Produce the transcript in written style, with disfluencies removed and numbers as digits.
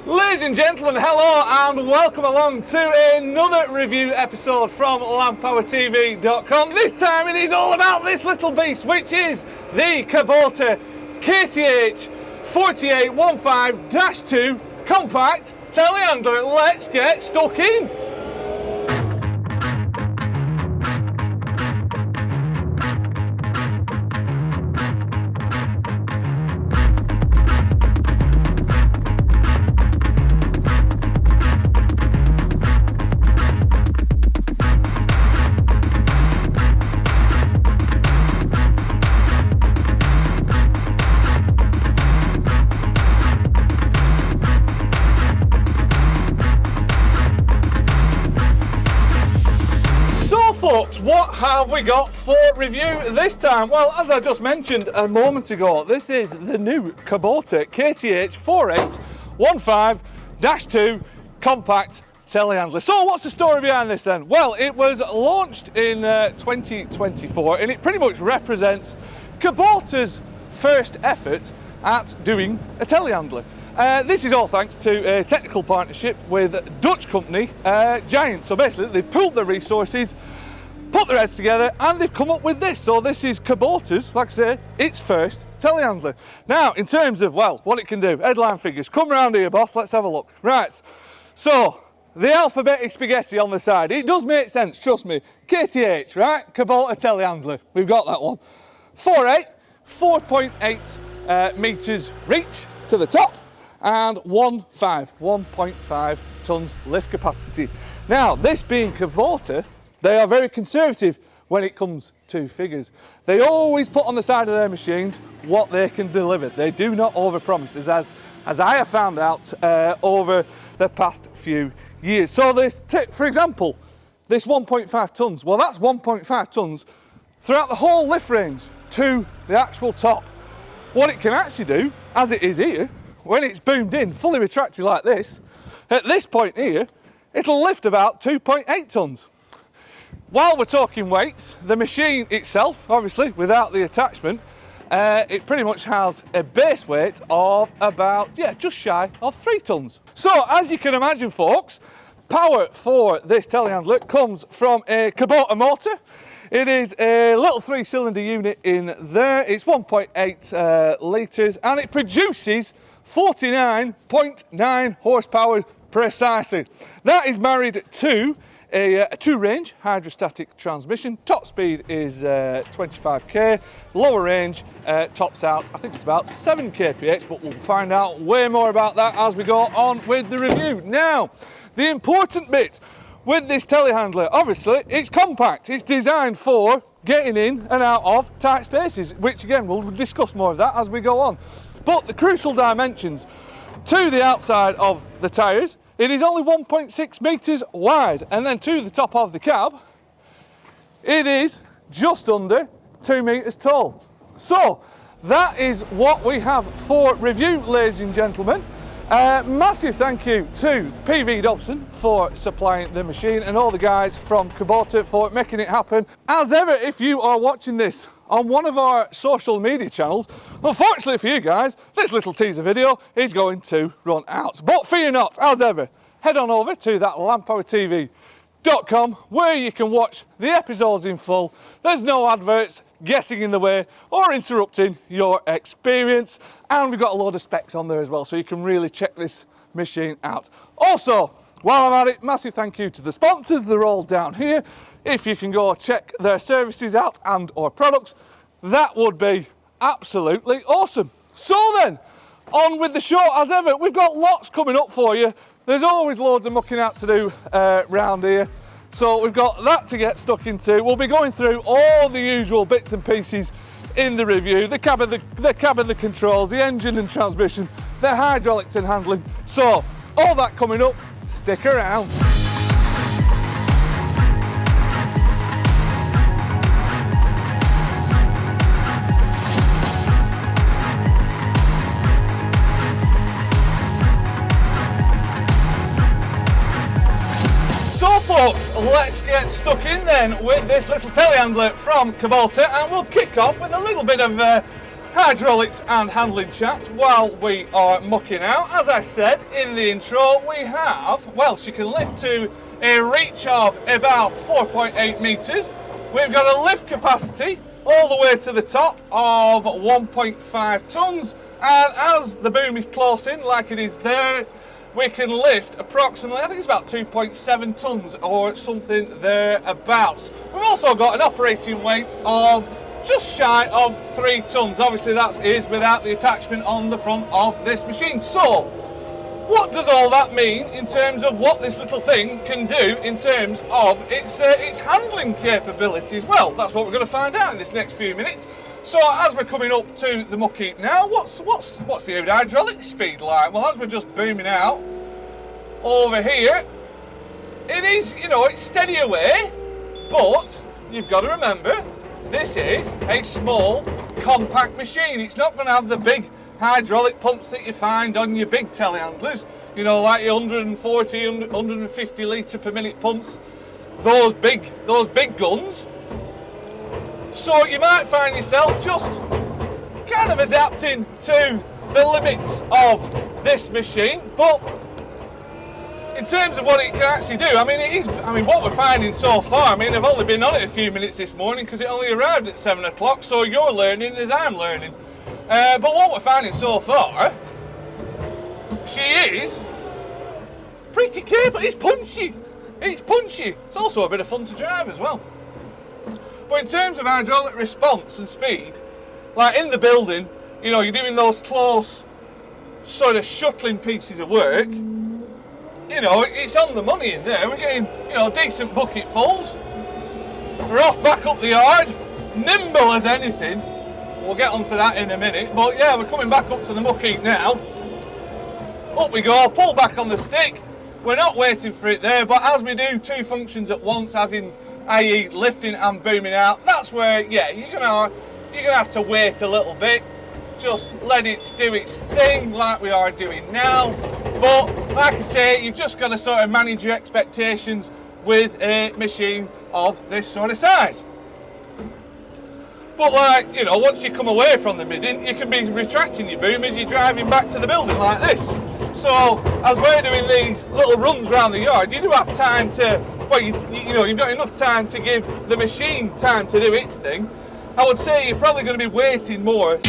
Ladies and gentlemen, hello and welcome along to another review episode from landpowertv.com. This time it is all about this little beast, which is the Kubota KTH 4815-2 compact telehandler. Let's get stuck in. Folks, what have we got for review this time? Well, as I just mentioned a moment ago, this is the new Kubota KTH 4815-2 compact telehandler. So what's the story behind this then? Well, it was launched in 2024 and it pretty much represents Kubota's first effort at doing a telehandler. This is all thanks to a technical partnership with Dutch company Giant. So basically they've pooled their resources, put their heads together, and they've come up with this. So this is Kubota's, like I say, its first telehandler. Now, in terms of, well, what it can do, headline figures. Come round here, boss, let's have a look. Right, so the alphabetic spaghetti on the side, it does make sense, trust me. KTH, right, Kubota telehandler, we've got that one. 4.8 metres reach to the top, and 1.5 tonnes lift capacity. Now, this being Kubota, they are very conservative when it comes to figures. They always put on the side of their machines what they can deliver. They do not overpromise, as I have found out over the past few years. So this, for example, this 1.5 tonnes, well, that's 1.5 tonnes throughout the whole lift range to the actual top. What it can actually do, as it is here, when it's boomed in, fully retracted like this, at this point here, it'll lift about 2.8 tonnes. While we're talking weights, the machine itself, obviously without the attachment, it pretty much has a base weight of about, just shy of 3 tonnes. So as you can imagine, folks, power for this telehandler comes from a Kubota motor. It is a little 3-cylinder unit in there. It's 1.8 litres and it produces 49.9 horsepower precisely. That is married to a 2-range hydrostatic transmission. Top speed is 25k, lower range tops out, I think it's about 7 kph, but we'll find out way more about that as we go on with the review. Now, the important bit with this telehandler, obviously, it's compact. It's designed for getting in and out of tight spaces, which again, we'll discuss more of that as we go on. But the crucial dimensions to the outside of the tyres, it is only 1.6 metres wide, and then to the top of the cab, it is just under 2 metres tall. So that is what we have for review, ladies and gentlemen. Massive thank you to PV Dobson for supplying the machine and all the guys from Kubota for making it happen. As ever, if you are watching this on one of our social media channels, unfortunately for you guys, this little teaser video is going to run out. But fear not, as ever, head on over to that landpowertv.com where you can watch the episodes in full. There's no adverts getting in the way or interrupting your experience, and we've got a load of specs on there as well, so you can really check this machine out. Also, while I'm at it, massive thank you to the sponsors. They're all down here. If you can go check their services out and or products, that would be absolutely awesome. So then, on with the show. As ever, we've got lots coming up for you. There's always loads of mucking out to do round here. So we've got that to get stuck into. We'll be going through all the usual bits and pieces in the review. The cab and the controls, the engine and transmission, the hydraulics and handling. So all that coming up, stick around. So folks, let's get stuck in then with this little telehandler from Kubota, and we'll kick off with a little bit of hydraulics and handling chat while we are mucking out. As I said in the intro, we have, well, she can lift to a reach of about 4.8 metres. We've got a lift capacity all the way to the top of 1.5 tonnes, and as the boom is close in, like it is there, we can lift approximately, I think it's about 2.7 tonnes or something thereabouts. We've also got an operating weight of just shy of 3 tonnes. Obviously that is without the attachment on the front of this machine. So what does all that mean in terms of what this little thing can do in terms of its handling capabilities? Well, that's what we're going to find out in this next few minutes. So as we're coming up to the muck heap now, what's the hydraulic speed like? Well, as we're just booming out over here, it is, you know, it's steady away, but you've got to remember, this is a small, compact machine. It's not going to have the big hydraulic pumps that you find on your big telehandlers, you know, like your 140, 150 litre per minute pumps, those big guns. So you might find yourself just kind of adapting to the limits of this machine, but in terms of what it can actually do, I mean, what we're finding so far, I mean, I've only been on it a few minutes this morning because it only arrived at 7 o'clock, so you're learning as I'm learning. But what we're finding so far, she is pretty capable. It's punchy. It's punchy. It's also a bit of fun to drive as well. But in terms of hydraulic response and speed, like in the building, you know, you're doing those close sort of shuttling pieces of work, you know, it's on the money in there. We're getting, you know, decent bucketfuls. We're off back up the yard, nimble as anything. We'll get onto that in a minute. But yeah, we're coming back up to the muck heap now. Up we go, pull back on the stick. We're not waiting for it there, but as we do two functions at once, as in, i.e. lifting and booming out, that's where, yeah, you're gonna have to wait a little bit. Just let it do its thing like we are doing now. But like I say, you've just got to sort of manage your expectations with a machine of this sort of size. But like, you know, once you come away from the midding, you can be retracting your boom as you're driving back to the building like this. So as we're doing these little runs around the yard, you do have time to, well, you know, you've got enough time to give the machine time to do its thing. I would say you're probably going to be waiting more